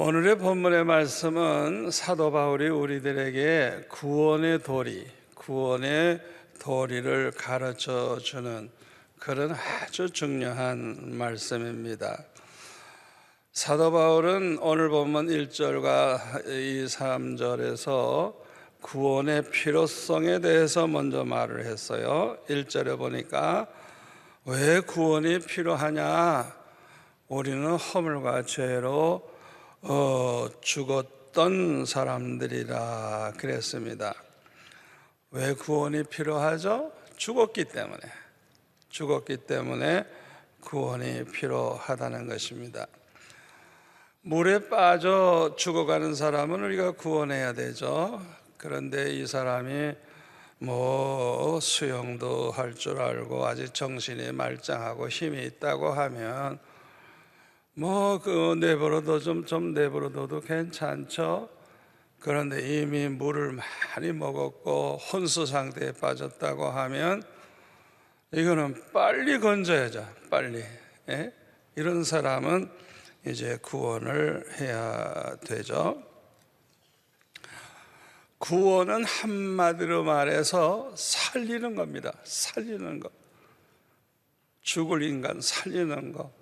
오늘의 본문의 말씀은 사도 바울이 우리들에게 구원의 도리를 가르쳐 주는 그런 아주 중요한 말씀입니다. 사도 바울은 오늘 본문 1절과 2, 3절에서 구원의 필요성에 대해서 먼저 말을 했어요. 1절에 보니까 왜 구원이 필요하냐? 우리는 허물과 죄로 죽었던 사람들이라 그랬습니다. 왜 구원이 필요하죠? 죽었기 때문에 구원이 필요하다는 것입니다. 물에 빠져 죽어가는 사람은 우리가 구원해야 되죠. 그런데 이 사람이 수영도 할 줄 알고 아직 정신이 말짱하고 힘이 있다고 하면 내버려둬 좀 내버려둬도 괜찮죠. 그런데 이미 물을 많이 먹었고 혼수 상태에 빠졌다고 하면 이거는 빨리 건져야죠. 빨리. 이런 사람은 이제 구원을 해야 되죠. 구원은 한마디로 말해서 살리는 겁니다. 살리는 것. 죽을 인간 살리는 것.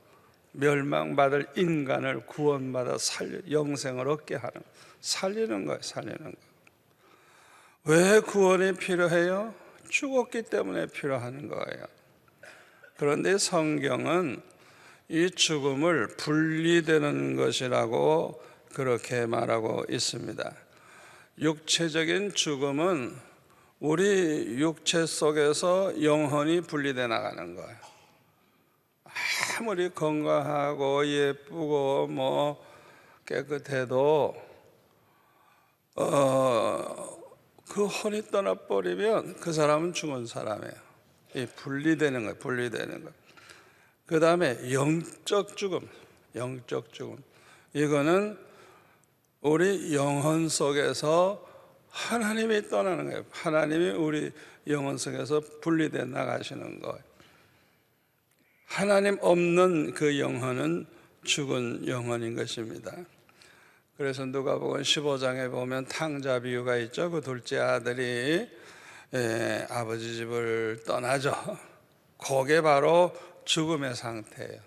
멸망받을 인간을 구원받아 영생을 얻게 하는, 살리는 거예요. 살리는 거. 왜 구원이 필요해요? 죽었기 때문에 필요한 거예요. 그런데 성경은 이 죽음을 분리되는 것이라고 그렇게 말하고 있습니다. 육체적인 죽음은 우리 육체 속에서 영혼이 분리돼 나가는 거예요. 아무리 건강하고 예쁘고 깨끗해도 그 혼이 떠나버리면 그 사람은 죽은 사람이에요. 이 분리되는 거예요. 분리되는 거. 그 다음에 영적 죽음. 이거는 우리 영혼 속에서 하나님이 떠나는 거예요. 하나님이 우리 영혼 속에서 분리돼 나가시는 거예요. 하나님 없는 그 영혼은 죽은 영혼인 것입니다. 그래서 누가복음 15장에 보면 탕자 비유가 있죠. 그 둘째 아들이 아버지 집을 떠나죠. 그게 바로 죽음의 상태예요.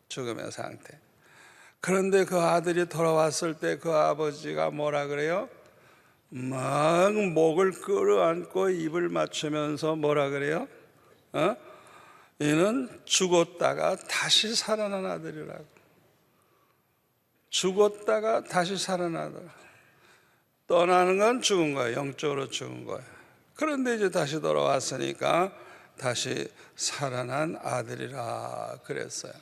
죽음의 상태. 그런데 그 아들이 돌아왔을 때 그 아버지가 뭐라 그래요? 막 목을 끌어안고 입을 맞추면서 뭐라 그래요? 이는 죽었다가 다시 살아난 아들이라고. 죽었다가 다시 살아나더라. 떠나는 건 죽은 거예요. 영적으로 죽은 거예요. 그런데 이제 다시 돌아왔으니까 다시 살아난 아들이라 그랬어요.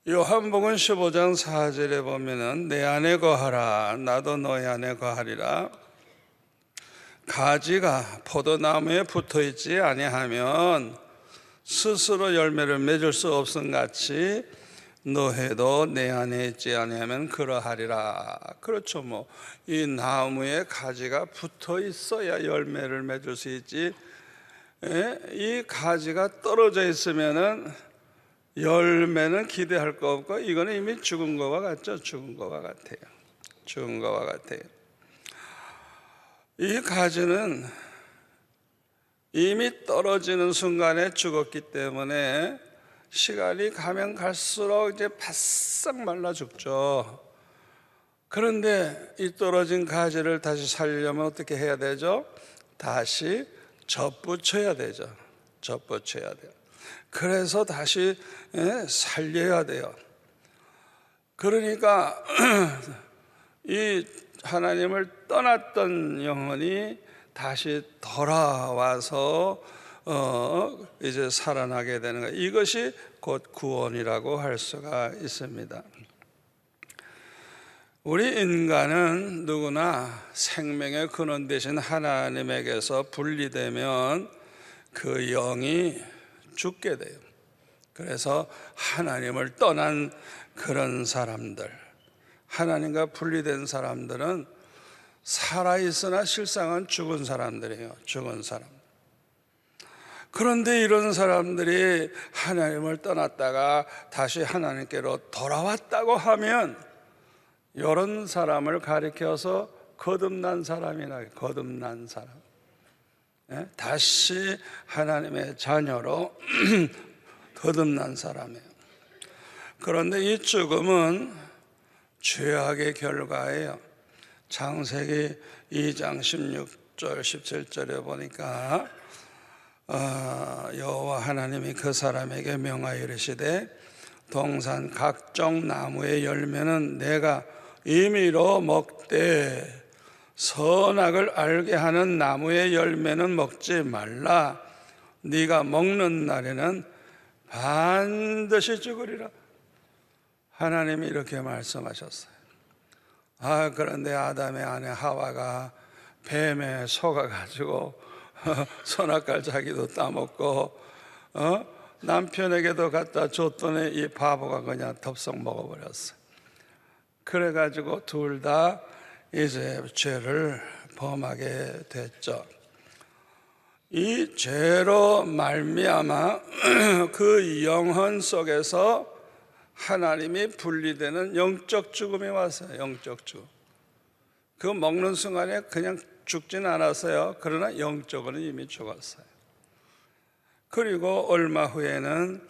요한복음 15장 4절에 보면은 내 안에 거하라 나도 너희 안에 거하리라. 가지가 포도나무에 붙어있지 아니하면 스스로 열매를 맺을 수 없음 같이 너희도 내 안에 있지 아니하면 그러하리라. 그렇죠. 이 나무에 가지가 붙어 있어야 열매를 맺을 수 있지. 이 가지가 떨어져 있으면은 열매는 기대할 거 없고 이거는 이미 죽은 거와 같죠. 죽은 거와 같아요. 이 가지는 이미 떨어지는 순간에 죽었기 때문에 시간이 가면 갈수록 이제 바싹 말라 죽죠. 그런데 이 떨어진 가지를 다시 살리려면 어떻게 해야 되죠? 다시 접붙여야 되죠. 접붙여야 돼요. 그래서 다시 살려야 돼요. 그러니까 이 하나님을 떠났던 영혼이 다시 돌아와서 이제 살아나게 되는 거예요. 이것이 곧 구원이라고 할 수가 있습니다. 우리 인간은 누구나 생명의 근원 되신 하나님에게서 분리되면 그 영이 죽게 돼요. 그래서 하나님을 떠난 그런 사람들, 하나님과 분리된 사람들은 살아있으나 실상은 죽은 사람들이에요. 죽은 사람. 그런데 이런 사람들이 하나님을 떠났다가 다시 하나님께로 돌아왔다고 하면 이런 사람을 가리켜서 거듭난 사람이라, 거듭난 사람. 다시 하나님의 자녀로 거듭난 사람이에요. 그런데 이 죽음은 죄악의 결과예요. 창세기 2장 16절 17절에 보니까 여호와 하나님이 그 사람에게 명하여 이르시되 동산 각종 나무의 열매는 내가 임의로 먹되 선악을 알게 하는 나무의 열매는 먹지 말라. 네가 먹는 날에는 반드시 죽으리라. 하나님이 이렇게 말씀하셨어요. 그런데 아담의 아내 하와가 뱀에 속아가지고 선악과를 자기도 따먹고 남편에게도 갖다 줬더니 이 바보가 그냥 덥석 먹어버렸어요. 그래가지고 둘 다 이제 죄를 범하게 됐죠. 이 죄로 말미암아 그 영혼 속에서 하나님이 분리되는 영적 죽음이 왔어요. 영적 죽음. 그 먹는 순간에 그냥 죽진 않았어요. 그러나 영적으로는 이미 죽었어요. 그리고 얼마 후에는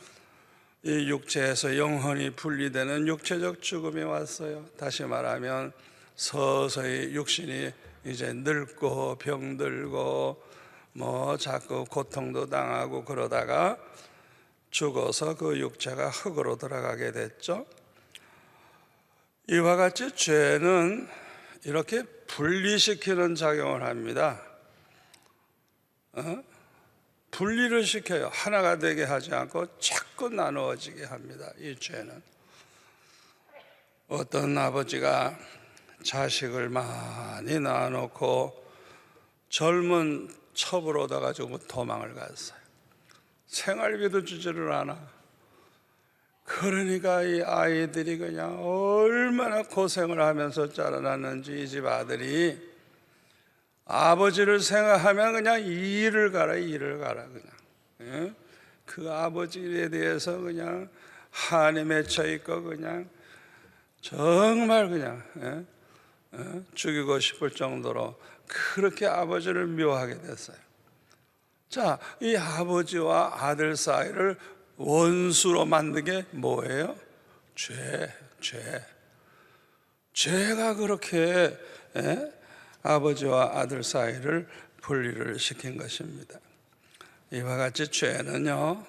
이 육체에서 영혼이 분리되는 육체적 죽음이 왔어요. 다시 말하면 서서히 육신이 이제 늙고 병들고 자꾸 고통도 당하고 그러다가 죽어서 그 육체가 흙으로 들어가게 됐죠. 이와 같이 죄는 이렇게 분리시키는 작용을 합니다. 분리를 시켜요. 하나가 되게 하지 않고 자꾸 나누어지게 합니다. 이 죄는. 어떤 아버지가 자식을 많이 낳아놓고 젊은 첩으로 얻어가지고 도망을 갔어요. 생활비도 주지를 않아. 그러니까 이 아이들이 그냥 얼마나 고생을 하면서 자라났는지 이 집 아들이 아버지를 생각하면 그냥 일을 가라 그냥. 그 아버지에 대해서 그냥 한이 맺혀 있고 그냥 정말 그냥 죽이고 싶을 정도로 그렇게 아버지를 미워하게 됐어요. 자, 이 아버지와 아들 사이를 원수로 만든 게 뭐예요? 죄가 그렇게 아버지와 아들 사이를 분리를 시킨 것입니다. 이와 같이 죄는요,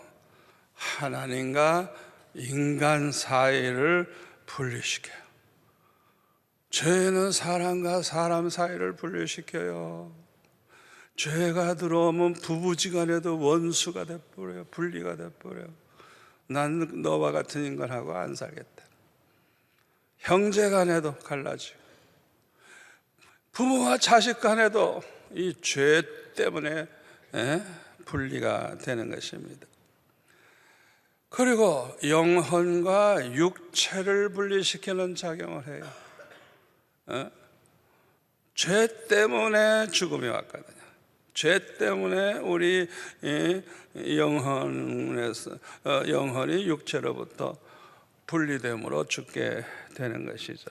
하나님과 인간 사이를 분리시켜요. 죄는 사람과 사람 사이를 분리시켜요. 죄가 들어오면 부부지간에도 원수가 돼버려요. 분리가 돼버려요. 난 너와 같은 인간하고 안 살겠다. 형제간에도 갈라지고 부모와 자식 간에도 이 죄 때문에 분리가 되는 것입니다. 그리고 영혼과 육체를 분리시키는 작용을 해요. 죄 때문에 죽음이 왔거든요. 죄 때문에 우리 영혼이 육체로부터 분리됨으로 죽게 되는 것이죠.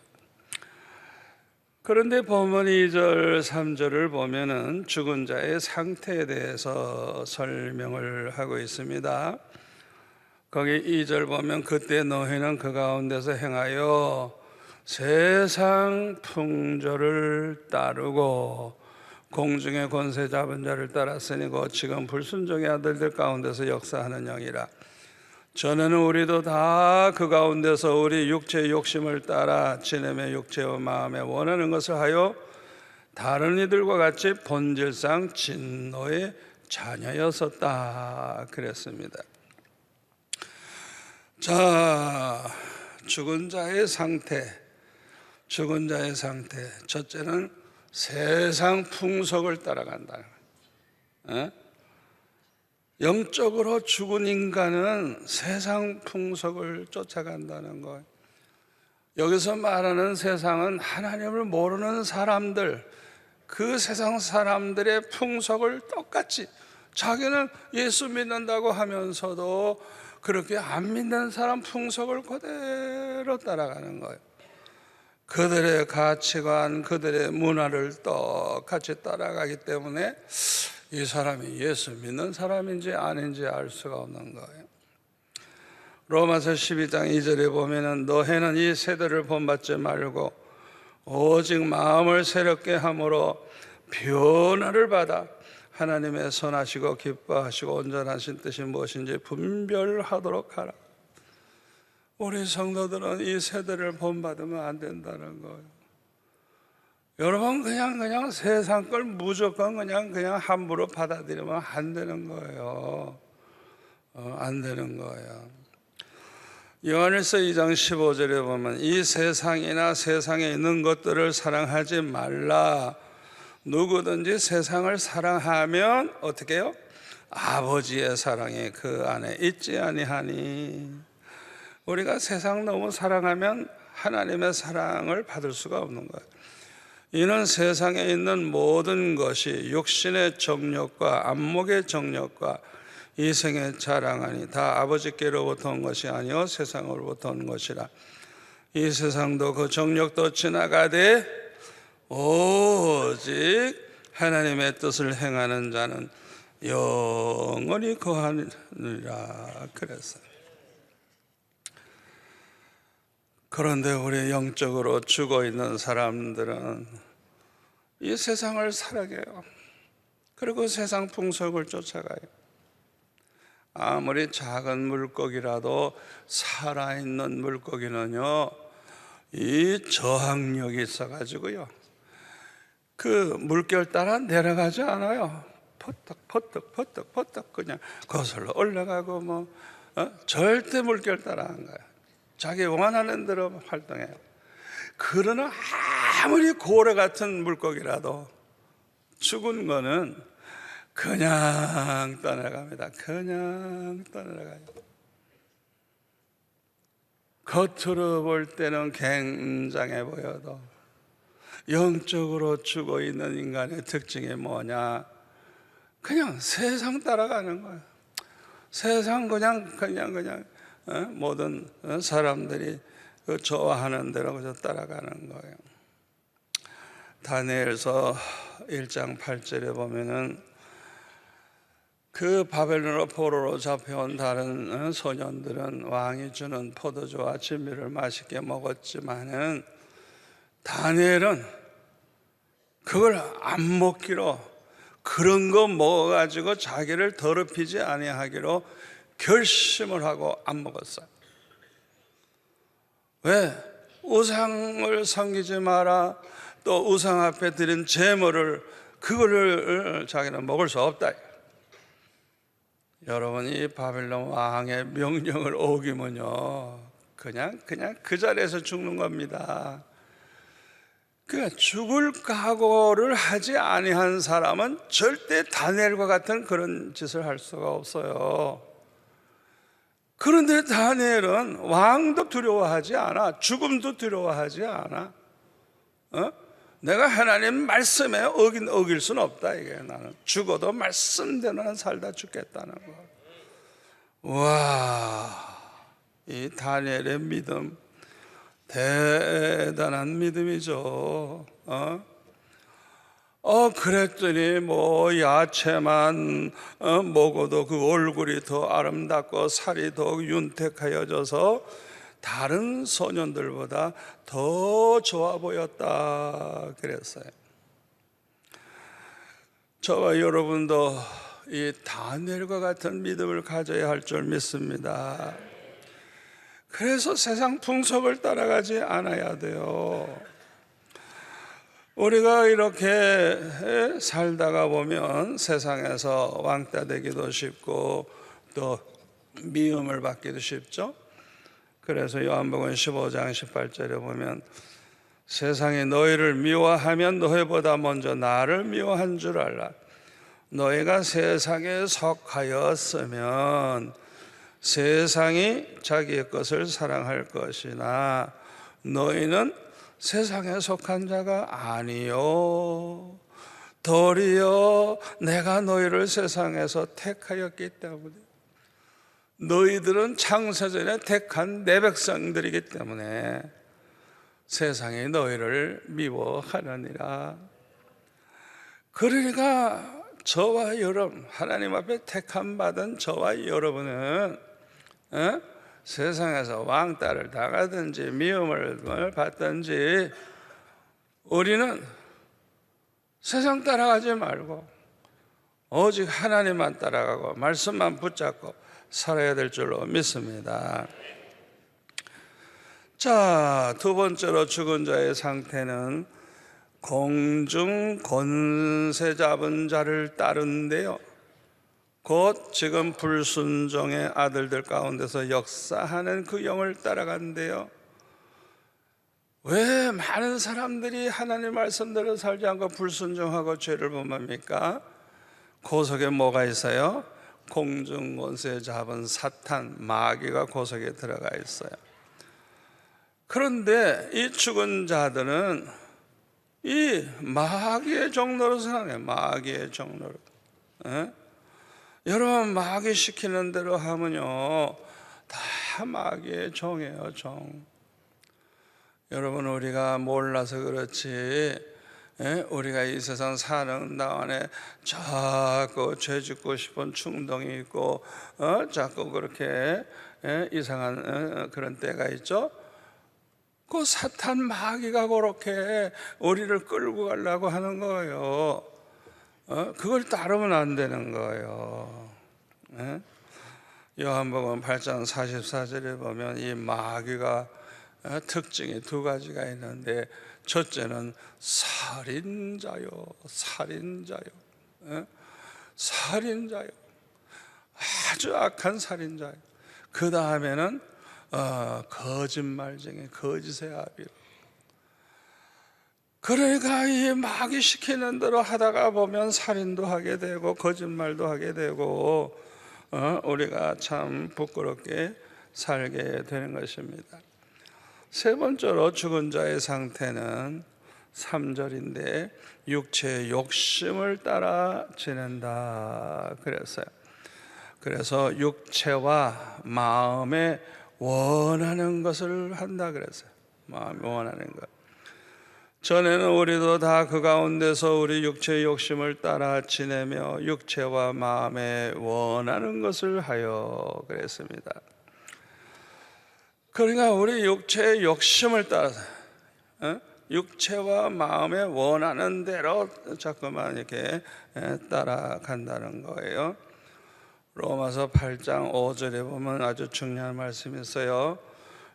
그런데 본문 2절, 3절을 보면은 죽은 자의 상태에 대해서 설명을 하고 있습니다. 거기 2절 보면 그때 너희는 그 가운데서 행하여 세상 풍조를 따르고 공중의 권세 잡은 자를 따랐으니 곧 지금 불순종의 아들들 가운데서 역사하는 영이라. 전에는 우리도 다 그 가운데서 우리 육체의 욕심을 따라 지냄의 육체와 마음에 원하는 것을 하여 다른 이들과 같이 본질상 진노의 자녀였었다 그랬습니다. 자, 죽은 자의 상태. 첫째는 세상 풍속을 따라간다. 영적으로 죽은 인간은 세상 풍속을 쫓아간다는 것. 여기서 말하는 세상은 하나님을 모르는 사람들, 그 세상 사람들의 풍속을 똑같이, 자기는 예수 믿는다고 하면서도 그렇게 안 믿는 사람 풍속을 그대로 따라가는 거예요. 그들의 가치관, 그들의 문화를 똑같이 따라가기 때문에 이 사람이 예수 믿는 사람인지 아닌지 알 수가 없는 거예요. 로마서 12장 2절에 보면은 너희는 이 세대를 본받지 말고 오직 마음을 새롭게 함으로 변화를 받아 하나님의 선하시고 기뻐하시고 온전하신 뜻이 무엇인지 분별하도록 하라. 우리 성도들은 이 세대를 본받으면 안 된다는 거예요. 여러분 그냥 세상 걸 무조건 그냥 함부로 받아들이면 안 되는 거예요. 안 되는 거예요. 요한일서 2장 15절에 보면 이 세상이나 세상에 있는 것들을 사랑하지 말라. 누구든지 세상을 사랑하면 어떻게 해요? 아버지의 사랑이 그 안에 있지 아니하니. 우리가 세상 너무 사랑하면 하나님의 사랑을 받을 수가 없는 거예요. 이는 세상에 있는 모든 것이 육신의 정욕과 안목의 정욕과 이생의 자랑하니 다 아버지께로부터 온 것이 아니요 세상으로부터 온 것이라. 이 세상도 그 정욕도 지나가되 오직 하나님의 뜻을 행하는 자는 영원히 거하느니라 그랬어요. 그런데 우리 영적으로 죽어 있는 사람들은 이 세상을 사랑해요. 그리고 세상 풍속을 쫓아가요. 아무리 작은 물고기라도 살아있는 물고기는요, 이 저항력이 있어가지고요, 그 물결 따라 내려가지 않아요. 퍼뜩 그냥 거슬러 올라가고 절대 물결 따라 안 가요. 자기 원하는 대로 활동해요. 그러나 아무리 고래 같은 물고기라도 죽은 거는 그냥 떠나갑니다. 그냥 떠나가요. 겉으로 볼 때는 굉장해 보여도 영적으로 죽어 있는 인간의 특징이 뭐냐? 그냥 세상 따라가는 거예요. 세상 그냥 모든 사람들이 좋아하는 대로 그저 따라가는 거예요. 다니엘서 1장 8절에 보면은 그 바벨론으로 포로로 잡혀온 다른 소년들은 왕이 주는 포도주와 진미를 맛있게 먹었지만은 다니엘은 그걸 안 먹기로, 그런 거 먹어가지고 자기를 더럽히지 아니하기로 결심을 하고 안 먹었어요. 왜? 우상을 섬기지 마라. 또 우상 앞에 드린 제물을 그거를 자기는 먹을 수 없다. 여러분이 바벨론 왕의 명령을 어기면요, 그냥 그 자리에서 죽는 겁니다. 그러니까 죽을 각오를 하지 아니한 사람은 절대 다니엘과 같은 그런 짓을 할 수가 없어요. 그런데 다니엘은 왕도 두려워하지 않아. 죽음도 두려워하지 않아. 내가 하나님 말씀에 어길 수는 없다. 이게 나는 죽어도 말씀대로 나는 살다 죽겠다는 거. 와, 이 다니엘의 믿음 대단한 믿음이죠. 그랬더니 야채만 먹어도 그 얼굴이 더 아름답고 살이 더 윤택하여져서 다른 소년들보다 더 좋아 보였다 그랬어요. 저와 여러분도 이 다니엘과 같은 믿음을 가져야 할 줄 믿습니다. 그래서 세상 풍속을 따라가지 않아야 돼요. 우리가 이렇게 살다가 보면 세상에서 왕따 되기도 쉽고 또 미움을 받기도 쉽죠. 그래서 요한복음 15장 18절에 보면 세상이 너희를 미워하면 너희보다 먼저 나를 미워한 줄 알라. 너희가 세상에 속하였으면 세상이 자기의 것을 사랑할 것이나 너희는 세상에 속한 자가 아니요 도리어 내가 너희를 세상에서 택하였기 때문에, 너희들은 창세전에 택한 내 백성들이기 때문에 세상이 너희를 미워하느니라. 그러니까 저와 여러분, 하나님 앞에 택함 받은 저와 여러분은 세상에서 왕따를 당하든지 미움을 받든지 우리는 세상 따라가지 말고 오직 하나님만 따라가고 말씀만 붙잡고 살아야 될 줄로 믿습니다. 자, 두 번째로 죽은 자의 상태는 공중 권세 잡은 자를 따른데요, 곧 지금 불순종의 아들들 가운데서 역사하는 그 영을 따라간대요. 왜 많은 사람들이 하나님 말씀대로 살지 않고 불순종하고 죄를 범합니까? 고석에 뭐가 있어요? 공중 권세 잡은 사탄, 마귀가 고석에 들어가 있어요. 그런데 이 죽은 자들은 이 마귀의 종로로 살아요. 마귀의 종로로. 여러분, 마귀 시키는 대로 하면요 다 마귀의 종이에요, 종. 여러분, 우리가 몰라서 그렇지 우리가 이 세상 사는 동안에 자꾸 죄 짓고 싶은 충동이 있고 자꾸 그렇게 이상한 그런 때가 있죠. 그 사탄 마귀가 그렇게 우리를 끌고 가려고 하는 거예요. 그걸 따르면 안 되는 거예요. 요한복음 8장 44절에 보면 이 마귀가 특징이 두 가지가 있는데, 첫째는 살인자요, 살인자요, 살인자요, 아주 악한 살인자요. 그 다음에는 거짓말쟁이, 거짓의 아비로. 그러니까 이 마귀 시키는 대로 하다가 보면 살인도 하게 되고 거짓말도 하게 되고 우리가 참 부끄럽게 살게 되는 것입니다. 세 번째로 죽은 자의 상태는 3절인데 육체의 욕심을 따라 지낸다 그랬어요. 그래서 육체와 마음에 원하는 것을 한다 그랬어요. 마음이 원하는 것. 전에는 우리도 다 그 가운데서 우리 육체의 욕심을 따라 지내며 육체와 마음에 원하는 것을 하여 그랬습니다. 그러니까 우리 육체의 욕심을 따라서 육체와 마음에 원하는 대로 자꾸만 이렇게 따라간다는 거예요. 로마서 8장 5절에 보면 아주 중요한 말씀이 있어요.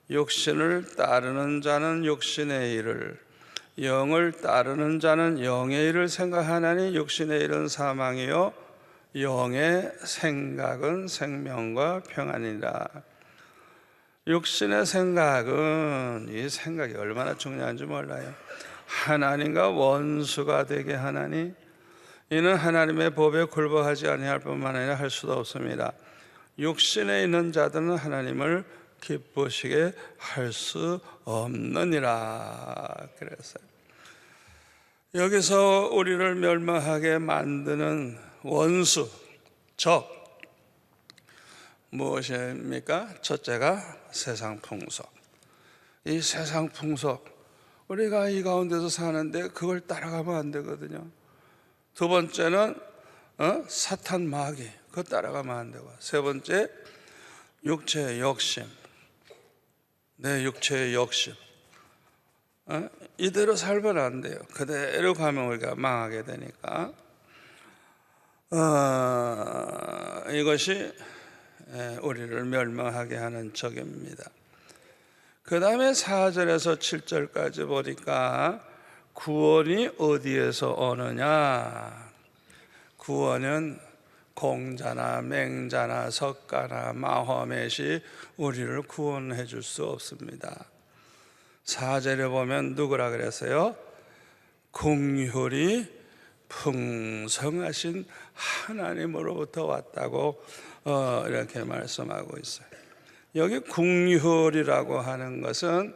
육신을 따르는 자는 육신의 일을, 영을 따르는 자는 영의 일을 생각하나니 육신의 일은 사망이요 영의 생각은 생명과 평안이라. 육신의 생각은, 이 생각이 얼마나 중요한지 몰라요. 하나님과 원수가 되게 하나니 이는 하나님의 법에 굴복하지 아니할 뿐만 아니라 할 수도 없습니다. 육신에 있는 자들은 하나님을 기쁘시게 할 수 없느니라 그랬어요. 여기서 우리를 멸망하게 만드는 원수, 적, 무엇입니까? 첫째가 세상 풍속. 이 세상 풍속, 우리가 이 가운데서 사는데 그걸 따라가면 안 되거든요. 두 번째는 사탄 마귀, 그거 따라가면 안 되고, 세 번째 육체의 욕심, 내 육체의 욕심. 이대로 살면 안 돼요. 그대로 가면 우리가 망하게 되니까. 이것이 우리를 멸망하게 하는 적입니다. 그 다음에 4절에서 7절까지 보니까 구원이 어디에서 오느냐? 구원은 공자나 맹자나 석가나 마호멧이 우리를 구원해 줄 수 없습니다. 4절에 보면 누구라 그랬어요? 긍휼이 풍성하신 하나님으로부터 왔다고 이렇게 말씀하고 있어요. 여기 긍휼이라고 하는 것은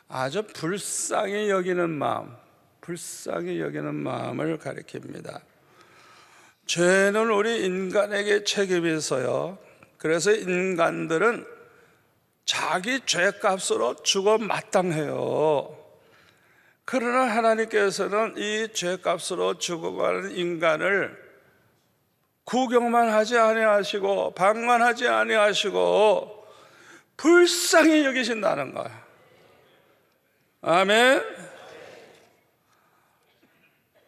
아주 불쌍히 여기는 마음, 불쌍히 여기는 마음을 가리킵니다. 죄는 우리 인간에게 책임이 있어요. 그래서 인간들은 자기 죄값으로 죽어 마땅해요. 그러나 하나님께서는 이 죄값으로 죽어가는 인간을 구경만 하지 아니하시고 방관하지 아니하시고 불쌍히 여기신다는 거야. 아멘.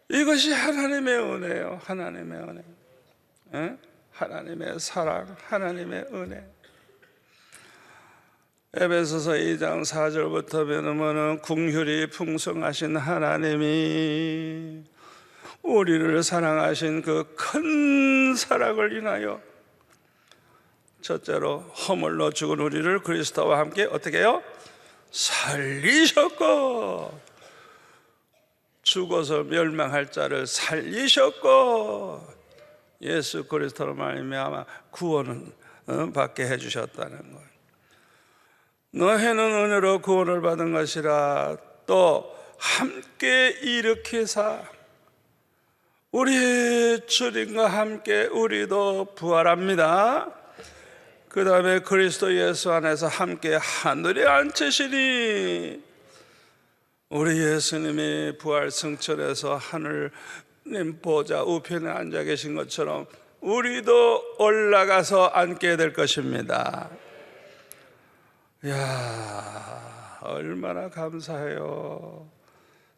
이것이 하나님의 은혜예요. 하나님의 은혜. 에? 하나님의 사랑, 하나님의 은혜. 에베소서 2장 4절부터 보면은 궁휼이 풍성하신 하나님이 우리를 사랑하신 그 큰 사랑을 인하여 첫째로 허물로 죽은 우리를 그리스도와 함께 어떻게 해요? 살리셨고, 죽어서 멸망할 자를 살리셨고, 예수 그리스도로 말미암아 구원은 받게 해주셨다는 거예요. 너희는 은혜로 구원을 받은 것이라. 또 함께 일으키사 우리 주님과 함께 우리도 부활합니다. 그 다음에 그리스도 예수 안에서 함께 하늘에 앉히시니, 우리 예수님이 부활 승천해서 하늘님 보좌 우편에 앉아 계신 것처럼 우리도 올라가서 앉게 될 것입니다. 이야, 얼마나 감사해요.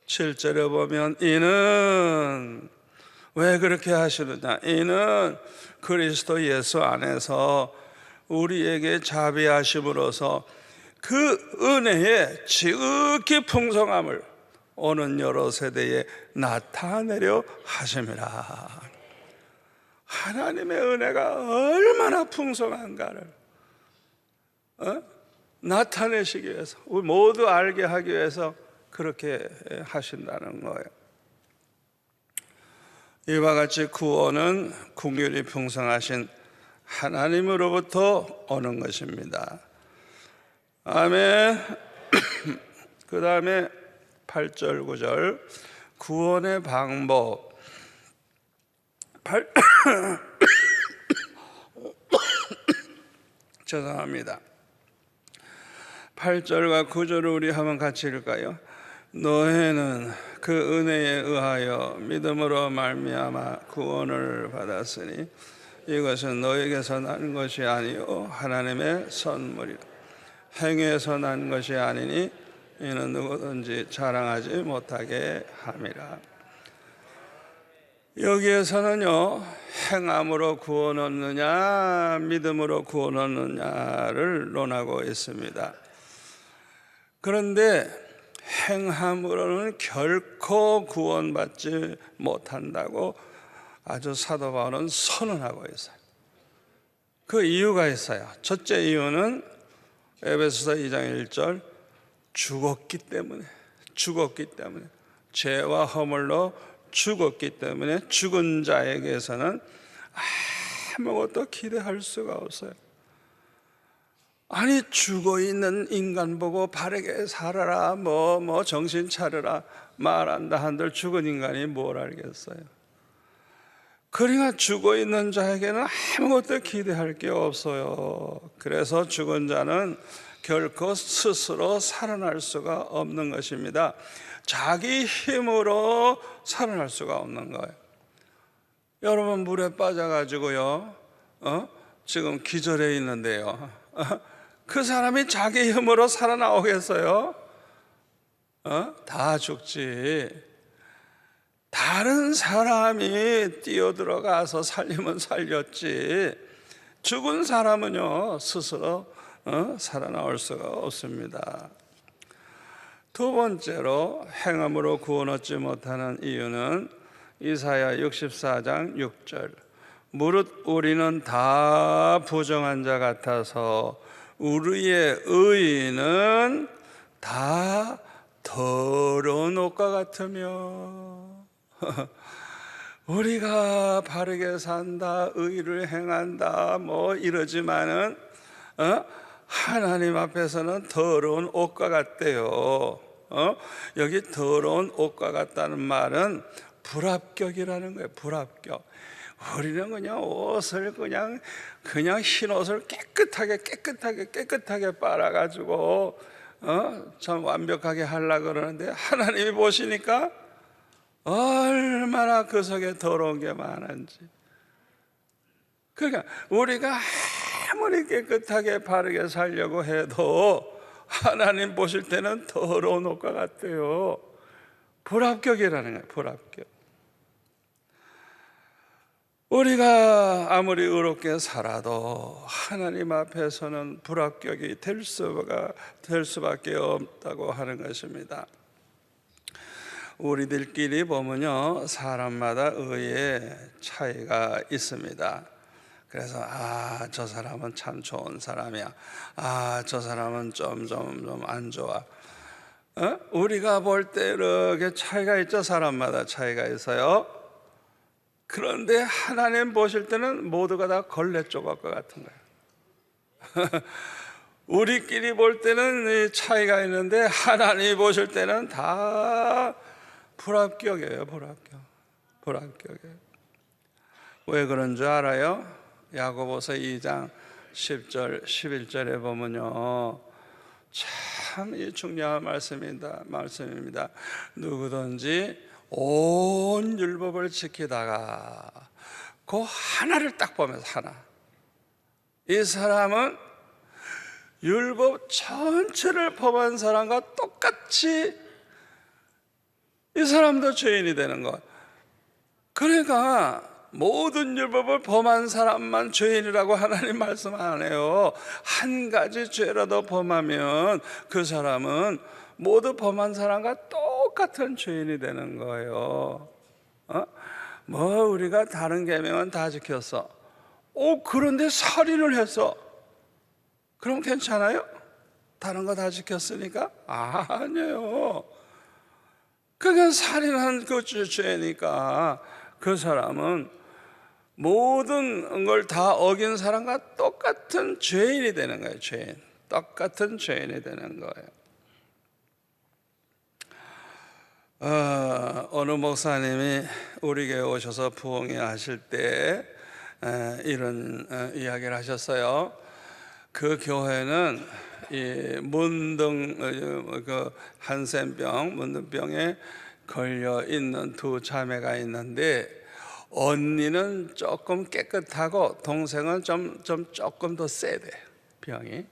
7절에 보면 이는 왜 그렇게 하시느냐? 이는 그리스도 예수 안에서 우리에게 자비하심으로써 그 은혜의 지극히 풍성함을 오는 여러 세대에 나타내려 하심이라. 하나님의 은혜가 얼마나 풍성한가를 나타내시기 위해서, 우리 모두 알게 하기 위해서 그렇게 하신다는 거예요. 이와 같이 구원은 긍휼이 풍성하신 하나님으로부터 오는 것입니다. 아멘. 그 다음에 8절 9절 구원의 방법. 죄송합니다. 8절과 9절을 우리 한번 같이 읽을까요? 너희는 그 은혜에 의하여 믿음으로 말미암아 구원을 받았으니 이것은 너에게서 난 것이 아니요 하나님의 선물이라. 행위에서 난 것이 아니니 이는 누구든지 자랑하지 못하게 함이라. 여기에서는요, 행함으로 구원 얻느냐 믿음으로 구원 얻느냐를 논하고 있습니다. 그런데 행함으로는 결코 구원받지 못한다고 아주 사도 바울은 선언하고 있어요. 그 이유가 있어요. 첫째 이유는 에베소서 2장 1절 죽었기 때문에, 죄와 허물로 죽었기 때문에 죽은 자에게서는 아무것도 기대할 수가 없어요. 아니, 죽어있는 인간 보고 바르게 살아라, 뭐 정신 차려라 말한다 한들 죽은 인간이 뭘 알겠어요. 그러니까 죽어있는 자에게는 아무것도 기대할 게 없어요. 그래서 죽은 자는 결코 스스로 살아날 수가 없는 것입니다. 자기 힘으로 살아날 수가 없는 거예요. 여러분, 물에 빠져가지고요, 지금 기절해 있는데요, 그 사람이 자기 힘으로 살아나오겠어요? 다 죽지. 다른 사람이 뛰어들어가서 살리면 살렸지, 죽은 사람은요 스스로 살아나올 수가 없습니다. 두 번째로 행함으로 구원 얻지 못하는 이유는 이사야 64장 6절 무릇 우리는 다 부정한 자 같아서 우리의 의는 다 더러운 옷과 같으며. 우리가 바르게 산다, 의를 행한다 뭐 이러지만은 하나님 앞에서는 더러운 옷과 같대요. 여기 더러운 옷과 같다는 말은 불합격이라는 거예요. 불합격. 우리는 그냥 옷을 그냥 흰 옷을 깨끗하게 빨아가지고 참 완벽하게 하려고 그러는데 하나님이 보시니까 얼마나 그 속에 더러운 게 많은지. 그러니까 우리가 아무리 깨끗하게 바르게 살려고 해도 하나님 보실 때는 더러운 옷과 같아요. 불합격이라는 거예요. 불합격. 우리가 아무리 의롭게 살아도 하나님 앞에서는 불합격이 될 수밖에 없다고 하는 것입니다. 우리들끼리 보면요, 사람마다 의에 차이가 있습니다. 그래서 저 사람은 참 좋은 사람이야. 저 사람은 좀 안 좋아. 우리가 볼 때 이렇게 차이가 있죠. 사람마다 차이가 있어요. 그런데 하나님 보실 때는 모두가 다 걸레 조각과 같은 거예요. 우리끼리 볼 때는 차이가 있는데 하나님 보실 때는 다 불합격이에요. 불합격이에요. 왜 그런 줄 알아요? 야고보서 2장 10절 11절에 보면요, 참 이 중요한 말씀입니다. 누구든지 온 율법을 지키다가 그 하나를 딱 보면서 하나, 이 사람은 율법 전체를 범한 사람과 똑같이 이 사람도 죄인이 되는 것. 그러니까 모든 율법을 범한 사람만 죄인이라고 하나님 말씀 안 해요. 한 가지 죄라도 범하면 그 사람은 모두 범한 사람과 똑같은 죄인이 되는 거예요. 우리가 다른 계명은 다 지켰어. 그런데 살인을 했어. 그럼 괜찮아요? 다른 거 다 지켰으니까? 아니에요. 그게 살인한 그 죄니까 그 사람은 모든 걸 다 어긴 사람과 똑같은 죄인이 되는 거예요. 죄인. 똑같은 죄인이 되는 거예요. 어느 목사님이 우리 교회 오셔서 부흥회 하실 때 이런 이야기를 하셨어요. 그 교회는 이 문둥병에 걸려 있는 두 자매가 있는데, 언니는 조금 깨끗하고 동생은 조금 더 세대, 병이.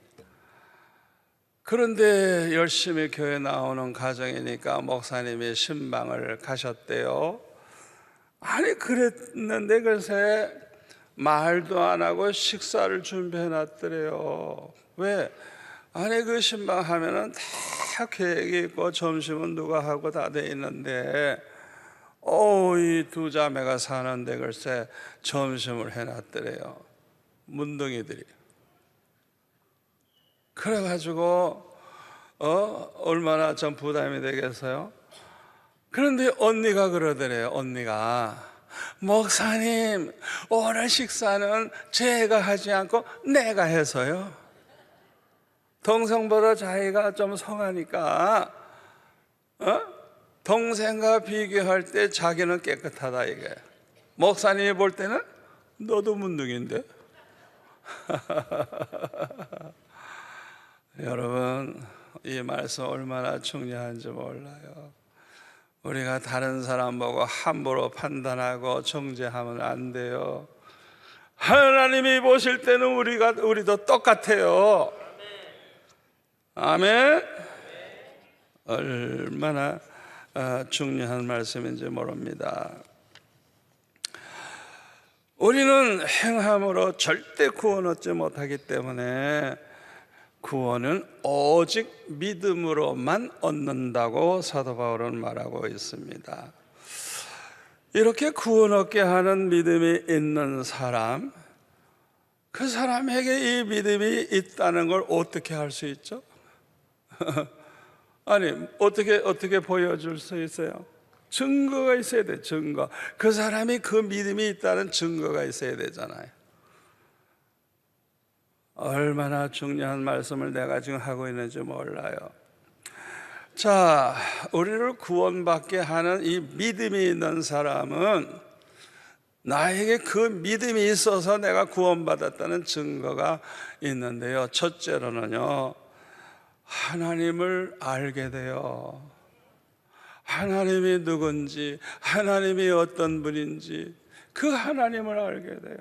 그런데 열심히 교회 나오는 가정이니까 목사님이 신방을 가셨대요. 그랬는데 글쎄 말도 안 하고 식사를 준비해 놨더래요. 왜? 그 신방하면은 다 계획이 있고 점심은 누가 하고 다 돼 있는데 이 두 자매가 사는데 글쎄 점심을 해놨더래요. 문둥이들이. 그래가지고 얼마나 좀 부담이 되겠어요? 그런데 언니가 그러더래요. 언니가, 목사님 오늘 식사는 제가 하지 않고 내가 해서요. 동생보다 자기가 좀 성하니까 동생과 비교할 때 자기는 깨끗하다 이게. 목사님이 볼 때는 너도 문둥인데. 여러분, 이 말씀 얼마나 중요한지 몰라요. 우리가 다른 사람 보고 함부로 판단하고 정죄하면 안 돼요. 하나님이 보실 때는 우리도 똑같아요. 아멘. 얼마나 중요한 말씀인지 모릅니다. 우리는 행함으로 절대 구원 얻지 못하기 때문에 구원은 오직 믿음으로만 얻는다고 사도 바울은 말하고 있습니다. 이렇게 구원 얻게 하는 믿음이 있는 사람, 그 사람에게 이 믿음이 있다는 걸 어떻게 할 수 있죠? 어떻게 보여줄 수 있어요? 증거가 있어야 돼. 증거. 그 사람이 그 믿음이 있다는 증거가 있어야 되잖아요. 얼마나 중요한 말씀을 내가 지금 하고 있는지 몰라요. 자, 우리를 구원받게 하는 이 믿음이 있는 사람은 나에게 그 믿음이 있어서 내가 구원받았다는 증거가 있는데요. 첫째로는요, 하나님을 알게 돼요. 하나님이 누군지, 하나님이 어떤 분인지 그 하나님을 알게 돼요.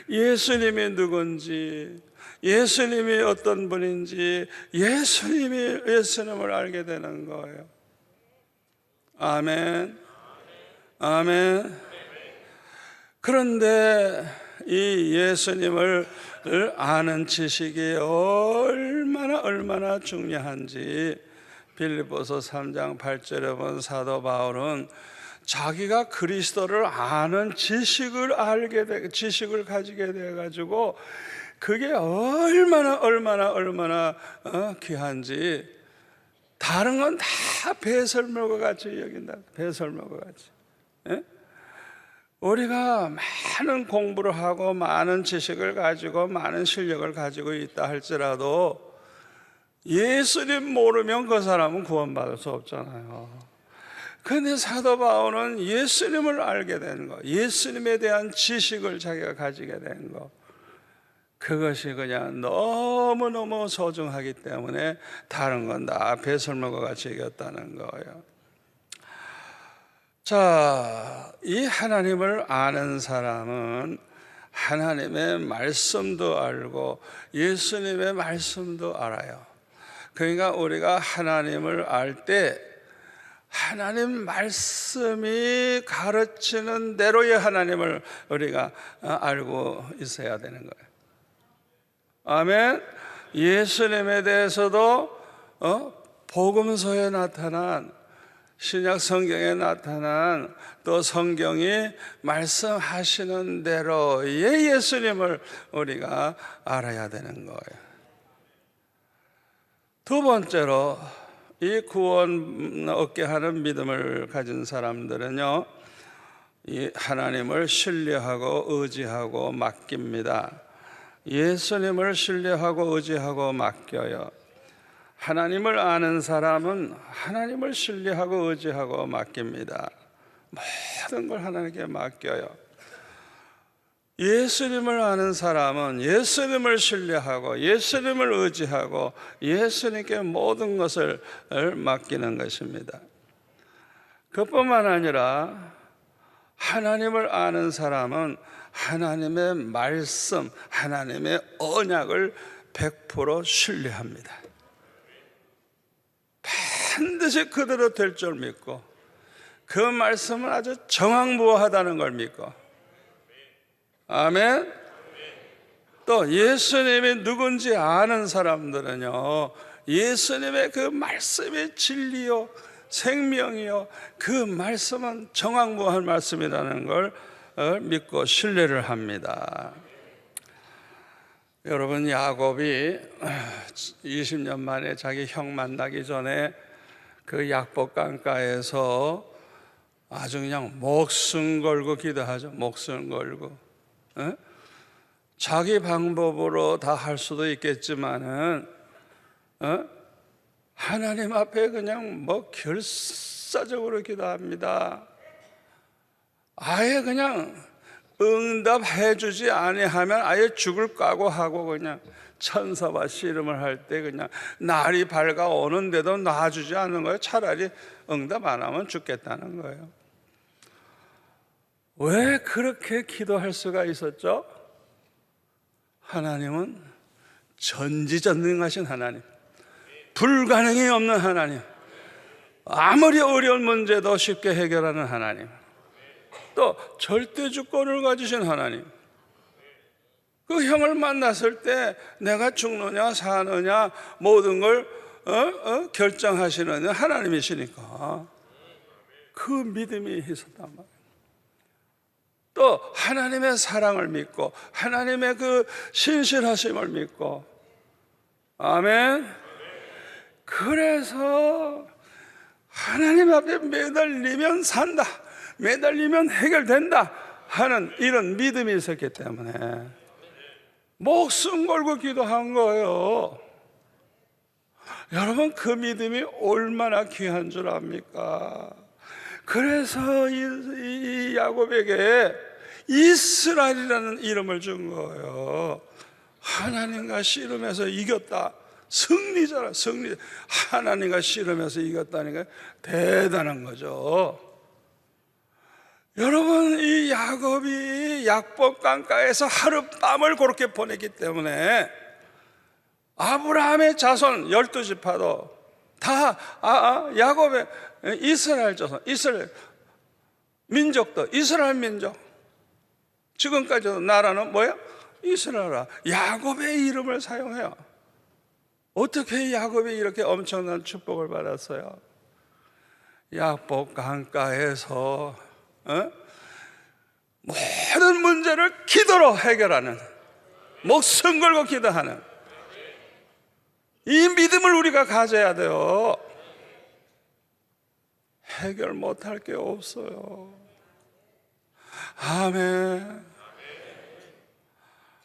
예수님이 누군지, 예수님이 어떤 분인지 예수님을 알게 되는 거예요. 아멘. 아멘. 그런데 이 예수님을 아는 지식이 얼마나 중요한지 빌립보서 3장 8절에 본 사도 바울은 자기가 그리스도를 아는 지식을 가지게 돼 가지고 그게 얼마나 귀한지 다른 건 다 배설물과 같이 여긴다. 배설물과 같이. 예? 우리가 많은 공부를 하고 많은 지식을 가지고 많은 실력을 가지고 있다 할지라도 예수님 모르면 그 사람은 구원받을 수 없잖아요. 그런데 사도 바울은 예수님을 알게 된 거, 예수님에 대한 지식을 자기가 가지게 된 거, 그것이 그냥 너무너무 소중하기 때문에 다른 건 다 배설물과 같이 여겼다는 거예요. 자, 이 하나님을 아는 사람은 하나님의 말씀도 알고 예수님의 말씀도 알아요. 그러니까 우리가 하나님을 알 때 하나님 말씀이 가르치는 대로의 하나님을 우리가 알고 있어야 되는 거예요. 아멘. 예수님에 대해서도 복음서에 나타난, 신약 성경에 나타난, 또 성경이 말씀하시는 대로의 예수님을 우리가 알아야 되는 거예요. 두 번째로 이 구원 얻게 하는 믿음을 가진 사람들은요, 이 하나님을 신뢰하고 의지하고 맡깁니다. 예수님을 신뢰하고 의지하고 맡겨요. 하나님을 아는 사람은 하나님을 신뢰하고 의지하고 맡깁니다. 모든 걸 하나님께 맡겨요. 예수님을 아는 사람은 예수님을 신뢰하고 예수님을 의지하고 예수님께 모든 것을 맡기는 것입니다. 그뿐만 아니라 하나님을 아는 사람은 하나님의 말씀, 하나님의 언약을 100% 신뢰합니다. 반드시 그대로 될 줄 믿고 그 말씀은 아주 정확무어하다는 걸 믿고, 아멘. 또 예수님이 누군지 아는 사람들은요, 예수님의 그 말씀이 진리요 생명이요 그 말씀은 정확무어한 말씀이라는 걸 믿고 신뢰를 합니다. 여러분, 야곱이 20년 만에 자기 형 만나기 전에 그 약복 강가에서 아주 그냥 목숨 걸고 기도하죠. 목숨 걸고. 자기 방법으로 다 할 수도 있겠지만은 하나님 앞에 그냥 결사적으로 기도합니다. 아예 그냥 응답해 주지 아니하면 아예 죽을 각오하고 그냥 천사와 씨름을 할 때 그냥 날이 밝아오는데도 놔주지 않는 거예요. 차라리 응답 안 하면 죽겠다는 거예요. 왜 그렇게 기도할 수가 있었죠? 하나님은 전지전능하신 하나님, 불가능이 없는 하나님, 아무리 어려운 문제도 쉽게 해결하는 하나님, 또 절대 주권을 가지신 하나님. 그 형을 만났을 때 내가 죽느냐 사느냐 모든 걸 결정하시는 하나님이시니까 그 믿음이 있었단 말이에요. 또 하나님의 사랑을 믿고 하나님의 그 신실하심을 믿고, 아멘. 그래서 하나님 앞에 매달리면 산다, 매달리면 해결된다 하는 이런 믿음이 있었기 때문에 목숨 걸고 기도한 거예요. 여러분, 그 믿음이 얼마나 귀한 줄 압니까? 그래서 이 야곱에게 이스라엘이라는 이름을 준 거예요. 하나님과 씨름해서 이겼다, 승리자라, 승리. 하나님과 씨름해서 이겼다니까 대단한 거죠. 여러분, 이 야곱이 약복 강가에서 하룻밤을 그렇게 보냈기 때문에 아브라함의 자손 12지파도 다 야곱의 이스라엘 자손, 이스라엘 민족도 이스라엘 민족, 지금까지도 나라는 뭐예요? 이스라엘아. 야곱의 이름을 사용해요. 어떻게 야곱이 이렇게 엄청난 축복을 받았어요? 약복 강가에서 모든 문제를 기도로 해결하는, 목숨 걸고 기도하는 이 믿음을 우리가 가져야 돼요. 해결 못할 게 없어요. 아멘.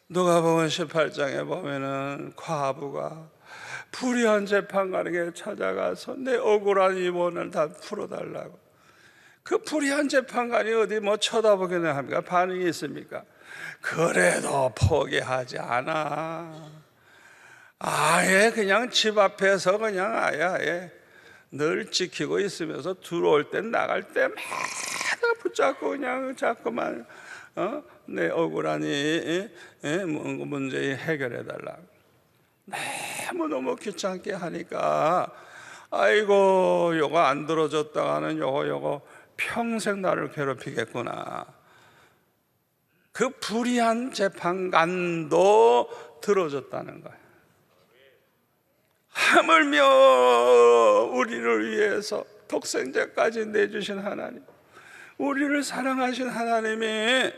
누가복음 18장에 보면은 과부가 불의한 재판관에게 찾아가서 내 억울한 이혼을 다 풀어달라고. 그 불의한 재판관이 어디 뭐 쳐다보기나 합니까? 반응이 있습니까? 그래도 포기하지 않아. 아예 그냥 집 앞에서 그냥 아예 늘 지키고 있으면서 들어올 땐 나갈 때마다 붙잡고 그냥 자꾸만 내 억울한 이 문제 해결해달라고. 너무 귀찮게 하니까 아이고 요거 안 들어줬다가는 요거 평생 나를 괴롭히겠구나. 그 불의한 재판관도 들어줬다는 거예요. 하물며 우리를 위해서 독생자까지 내주신 하나님, 우리를 사랑하신 하나님이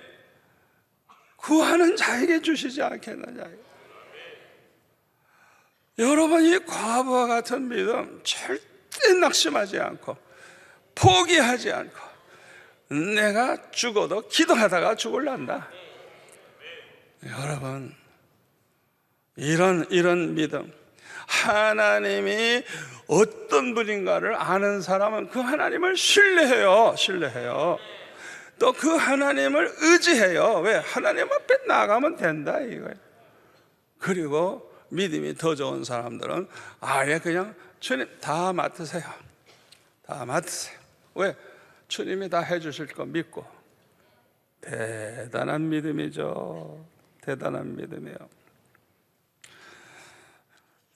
구하는 자에게 주시지 않겠느냐. 여러분, 이 과부와 같은 믿음 절대 낙심하지 않고 포기하지 않고 내가 죽어도 기도하다가 죽을란다. 여러분, 이런 믿음, 하나님이 어떤 분인가를 아는 사람은 그 하나님을 신뢰해요. 또 그 하나님을 의지해요. 왜? 하나님 앞에 나가면 된다 이거예요. 그리고 믿음이 더 좋은 사람들은 아예 그냥 주님 다 맡으세요. 다 맡으세요. 왜? 주님이 다 해주실 거 믿고. 대단한 믿음이죠. 대단한 믿음이에요.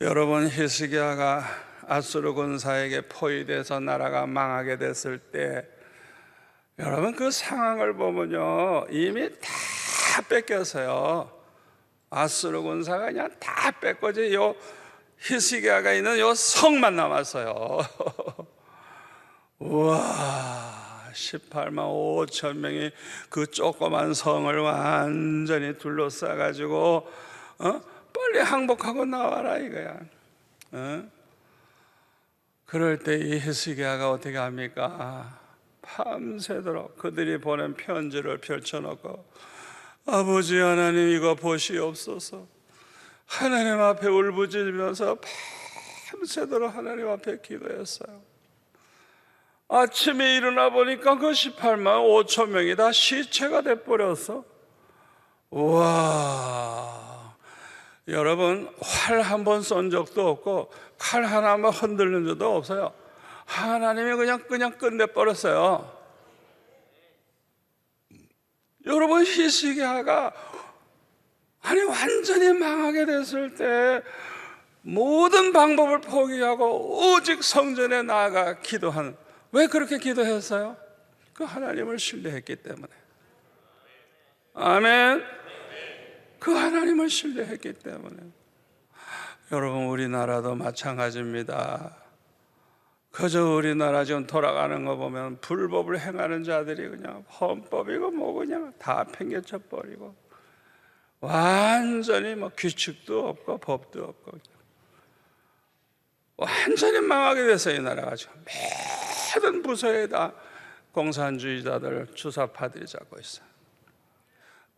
여러분, 히스기야가 아수르 군사에게 포위돼서 나라가 망하게 됐을 때 여러분 그 상황을 보면요 이미 다 뺏겼어요. 아수르 군사가 그냥 다 뺏고지 요 히스기야가 있는 요 성만 남았어요. 우와, 18만 5천 명이 그 조그만 성을 완전히 둘러싸가지고 빨리 항복하고 나와라 이거야. 그럴 때 이 히스기야가 어떻게 합니까? 밤새도록 그들이 보낸 편지를 펼쳐놓고 아버지 하나님 이거 보시옵소서. 하나님 앞에 울부짖으면서 밤새도록 하나님 앞에 기도했어요. 아침에 일어나 보니까 그 18만 5천 명이 다 시체가 돼버렸어. 우와, 여러분, 활 한 번 쏜 적도 없고 칼 하나만 흔들린 적도 없어요. 하나님이 그냥 끝내버렸어요. 여러분, 히스기야가 완전히 망하게 됐을 때 모든 방법을 포기하고 오직 성전에 나아가 기도하는, 왜 그렇게 기도했어요? 그 하나님을 신뢰했기 때문에. 아멘. 그 하나님을 신뢰했기 때문에. 여러분, 우리나라도 마찬가지입니다. 그저 우리나라 지금 돌아가는 거 보면 불법을 행하는 자들이 그냥 헌법이고 뭐 그냥 다 팽개쳐 버리고 완전히 뭐 규칙도 없고 법도 없고 완전히 망하게 됐어요. 이 나라가 지금 모든 부서에 다 공산주의자들 주사파들이 잡고 있어요.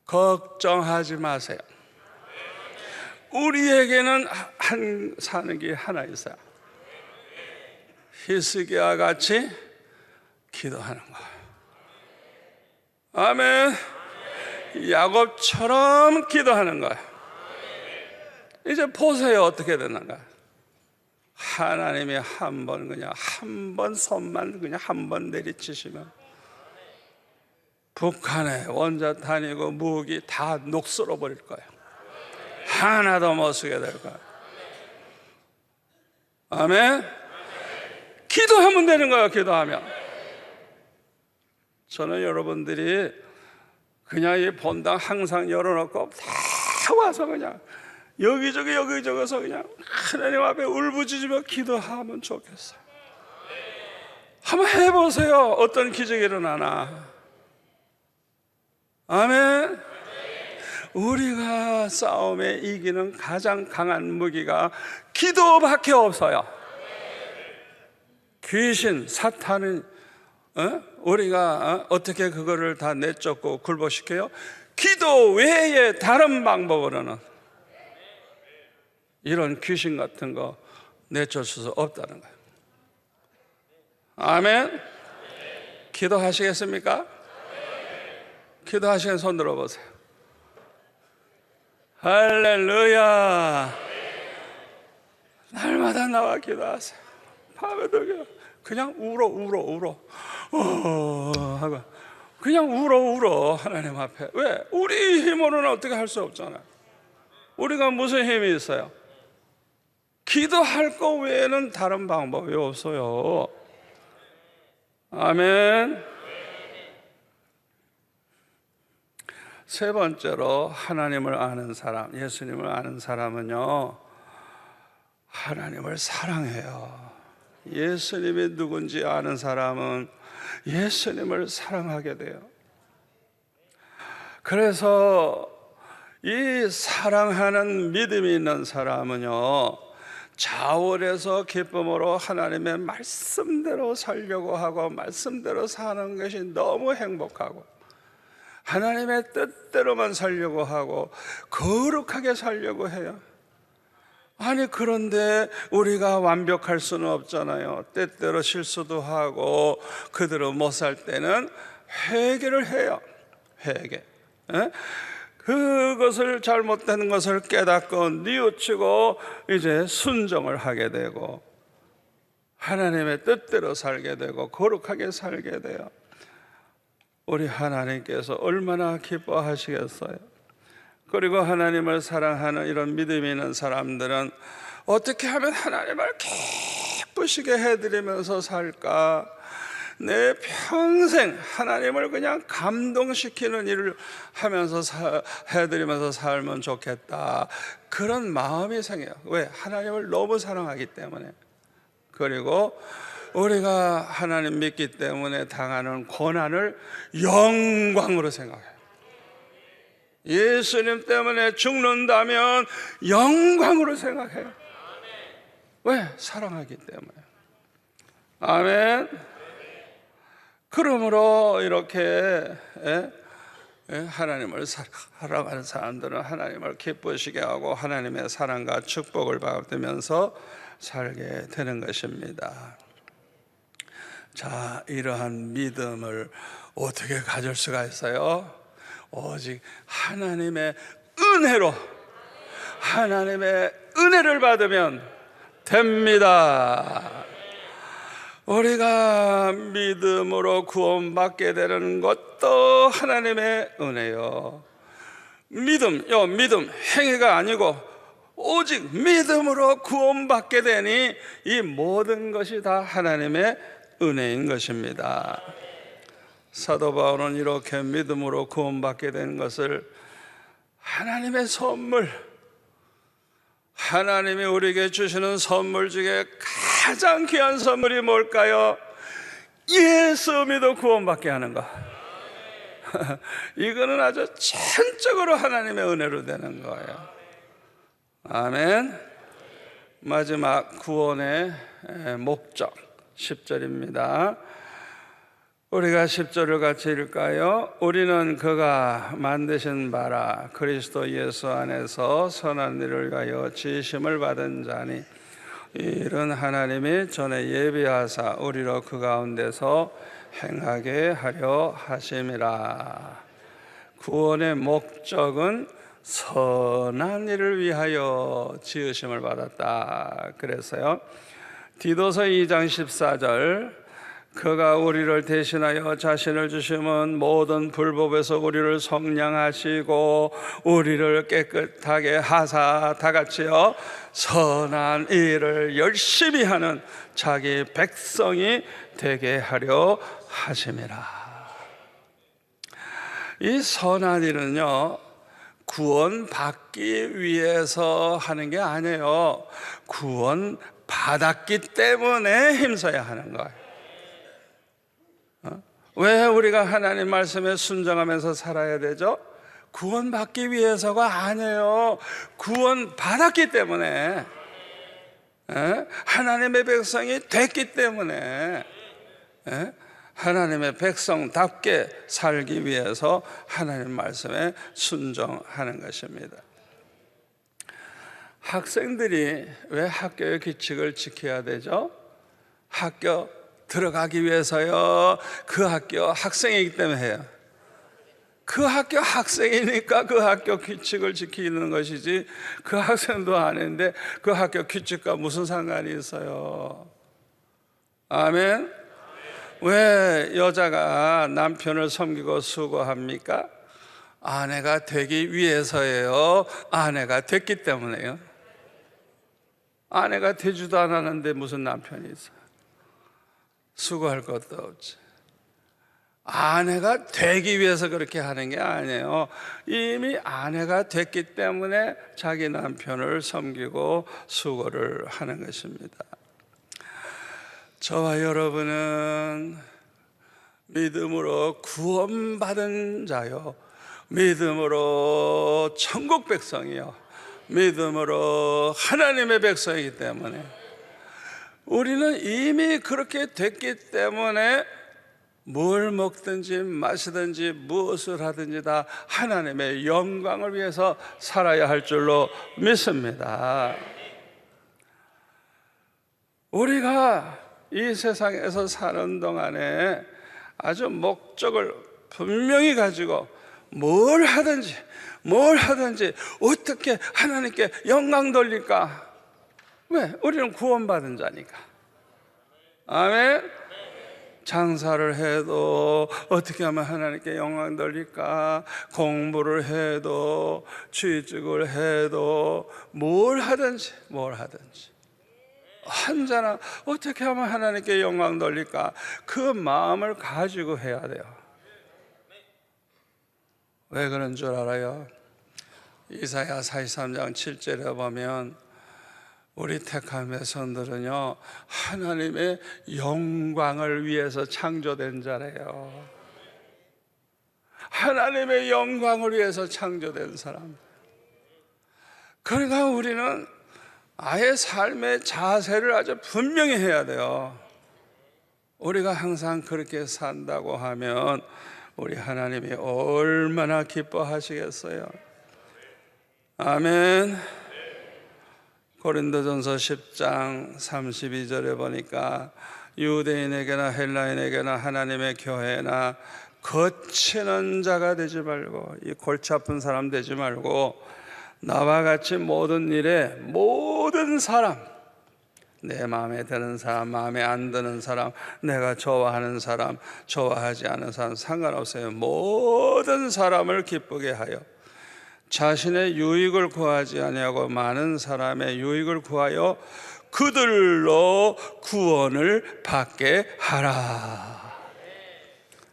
걱정하지 마세요. 우리에게는 사는 길 하나 있어요. 히스기야 같이 기도하는 거예요. 아멘. 야곱처럼 기도하는 거예요. 이제 보세요, 어떻게 되는가. 하나님이 한 번 손만 그냥 한 번 내리치시면 북한의 원자탄이고 무기 다 녹슬어 버릴 거예요. 하나도 못 쓰게 될 거예요. 아멘. 기도하면 되는 거예요. 기도하면. 저는 여러분들이 그냥 이 본당 항상 열어놓고 다 와서 그냥 여기저기서 그냥 하나님 앞에 울부짖으며 기도하면 좋겠어요. 한번 해보세요. 어떤 기적이 일어나나. 아멘. 우리가 싸움에 이기는 가장 강한 무기가 기도밖에 없어요. 귀신, 사탄은 우리가 어떻게 그거를 다 내쫓고 굴복시켜요? 기도 외에 다른 방법으로는 이런 귀신 같은 거 내쫓을 수 없다는 거예요. 아멘. 기도하시겠습니까? 기도하시는 손 들어보세요. 할렐루야. 날마다 나와 기도하세요. 밤에도 그냥 울어 하고 그냥 울어 하나님 앞에. 왜? 우리 힘으로는 어떻게 할 수 없잖아요. 우리가 무슨 힘이 있어요? 기도할 거 외에는 다른 방법이 없어요. 아멘. 세 번째로 하나님을 아는 사람, 예수님을 아는 사람은요, 하나님을 사랑해요. 예수님이 누군지 아는 사람은 예수님을 사랑하게 돼요. 그래서 이 사랑하는 믿음이 있는 사람은요, 자원에서 기쁨으로 하나님의 말씀대로 살려고 하고 말씀대로 사는 것이 너무 행복하고 하나님의 뜻대로만 살려고 하고 거룩하게 살려고 해요. 아니 그런데 우리가 완벽할 수는 없잖아요. 때때로 실수도 하고 그대로 못 살 때는 회개를 해요. 회개. 그것을 잘못된 것을 깨닫고 뉘우치고 이제 순종을 하게 되고 하나님의 뜻대로 살게 되고 거룩하게 살게 돼요. 우리 하나님께서 얼마나 기뻐하시겠어요. 그리고 하나님을 사랑하는 이런 믿음이 있는 사람들은 어떻게 하면 하나님을 기쁘시게 해드리면서 살까? 내 평생 하나님을 그냥 감동시키는 일을 하면서 해드리면서 살면 좋겠다. 그런 마음이 생겨요. 왜? 하나님을 너무 사랑하기 때문에. 그리고 우리가 하나님 믿기 때문에 당하는 고난을 영광으로 생각해요. 예수님 때문에 죽는다면 영광으로 생각해요. 왜? 사랑하기 때문에. 아멘. 그러므로 이렇게 하나님을 사랑하는 사람들은 하나님을 기쁘시게 하고 하나님의 사랑과 축복을 받으면서 살게 되는 것입니다. 자, 이러한 믿음을 어떻게 가질 수가 있어요? 오직 하나님의 은혜로, 하나님의 은혜를 받으면 됩니다. 우리가 믿음으로 구원받게 되는 것도 하나님의 은혜요. 믿음 행위가 아니고 오직 믿음으로 구원받게 되니 이 모든 것이 다 하나님의 은혜인 것입니다. 사도 바울은 이렇게 믿음으로 구원받게 된 것을 하나님의 선물, 하나님이 우리에게 주시는 선물 중에 가장 귀한 선물이 뭘까요? 예수 믿어 구원받게 하는 것. 이거는 아주 전적으로 하나님의 은혜로 되는 거예요. 아멘. 마지막 구원의 목적 10절입니다. 우리가 10절을 같이 읽을까요? 우리는 그가 만드신 바라 그리스도 예수 안에서 선한 일을 위하여 지으심을 받은 자니 이는 하나님이 전에 예비하사 우리로 그 가운데서 행하게 하려 하심이라. 구원의 목적은 선한 일을 위하여 지으심을 받았다. 그래서요, 디도서 2장 14절, 그가 우리를 대신하여 자신을 주심은 모든 불법에서 우리를 성량하시고 우리를 깨끗하게 하사 다같이요 선한 일을 열심히 하는 자기 백성이 되게 하려 하심이라. 이 선한 일은요, 구원받기 위해서 하는 게 아니에요. 구원받았기 때문에 힘써야 하는 거예요. 왜 우리가 하나님 말씀에 순종하면서 살아야 되죠? 구원받기 위해서가 아니에요. 구원받았기 때문에, 하나님의 백성이 됐기 때문에, 하나님의 백성답게 살기 위해서 하나님 말씀에 순종하는 것입니다. 학생들이 왜 학교의 규칙을 지켜야 되죠? 학교 들어가기 위해서요. 그 학교 학생이기 때문에 해요. 그 학교 학생이니까 그 학교 규칙을 지키는 것이지, 그 학생도 아닌데 그 학교 규칙과 무슨 상관이 있어요? 아멘. 왜 여자가 남편을 섬기고 수고합니까? 아내가 되기 위해서예요. 아내가 됐기 때문에요. 아내가 되지도 않았는데 무슨 남편이 있어요? 수고할 것도 없지. 아내가 되기 위해서 그렇게 하는 게 아니에요. 이미 아내가 됐기 때문에 자기 남편을 섬기고 수고를 하는 것입니다. 저와 여러분은 믿음으로 구원받은 자요, 믿음으로 천국 백성이요, 믿음으로 하나님의 백성이기 때문에, 우리는 이미 그렇게 됐기 때문에 뭘 먹든지 마시든지 무엇을 하든지 다 하나님의 영광을 위해서 살아야 할 줄로 믿습니다. 우리가 이 세상에서 사는 동안에 아주 목적을 분명히 가지고 뭘 하든지 어떻게 하나님께 영광 돌릴까? 왜? 우리는 구원받은 자니까. 아멘. 장사를 해도 어떻게 하면 하나님께 영광 돌릴까? 공부를 해도, 취직을 해도, 뭘 하든지 한자나 어떻게 하면 하나님께 영광 돌릴까? 그 마음을 가지고 해야 돼요. 왜 그런 줄 알아요? 이사야 43장 7절에 보면 우리 택한 백성들은요, 하나님의 영광을 위해서 창조된 자래요. 하나님의 영광을 위해서 창조된 사람. 그러니까 우리는 아예 삶의 자세를 아주 분명히 해야 돼요. 우리가 항상 그렇게 산다고 하면 우리 하나님이 얼마나 기뻐하시겠어요? 아멘. 고린도전서 10장 32절에 보니까 유대인에게나 헬라인에게나 하나님의 교회나 거치는 자가 되지 말고, 이 골치 아픈 사람 되지 말고, 나와 같이 모든 일에 모든 사람, 내 마음에 드는 사람, 마음에 안 드는 사람, 내가 좋아하는 사람, 좋아하지 않은 사람 상관없어요. 모든 사람을 기쁘게 하여 자신의 유익을 구하지 아니하고 많은 사람의 유익을 구하여 그들로 구원을 받게 하라.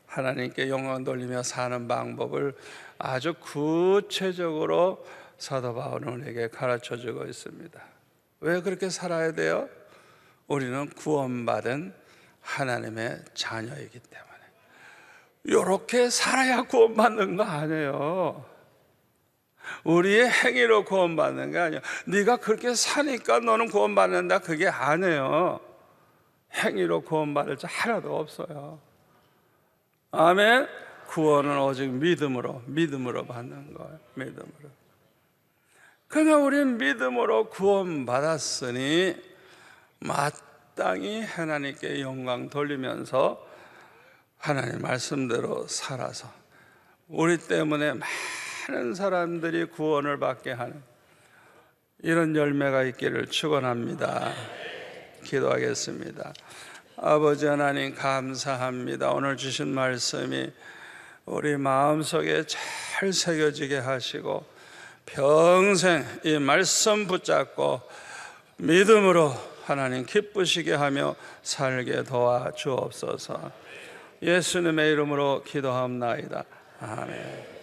하나님께 영광 돌리며 사는 방법을 아주 구체적으로 사도 바울은 우리에게 가르쳐주고 있습니다. 왜 그렇게 살아야 돼요? 우리는 구원받은 하나님의 자녀이기 때문에. 이렇게 살아야 구원받는 거 아니에요. 우리의 행위로 구원받는 게 아니에요. 네가 그렇게 사니까 너는 구원받는다, 그게 아니에요. 행위로 구원받을 자 하나도 없어요. 아멘. 구원은 오직 믿음으로 받는 거예요. 믿음으로. 그러나 우리는 믿음으로 구원받았으니 마땅히 하나님께 영광 돌리면서 하나님 말씀대로 살아서 우리 때문에 많은 사람들이 구원을 받게 하는 이런 열매가 있기를 축원합니다. 기도하겠습니다. 아버지 하나님 감사합니다. 오늘 주신 말씀이 우리 마음속에 잘 새겨지게 하시고 평생 이 말씀 붙잡고 믿음으로 하나님 기쁘시게 하며 살게 도와주옵소서. 예수님의 이름으로 기도하옵나이다. 아멘.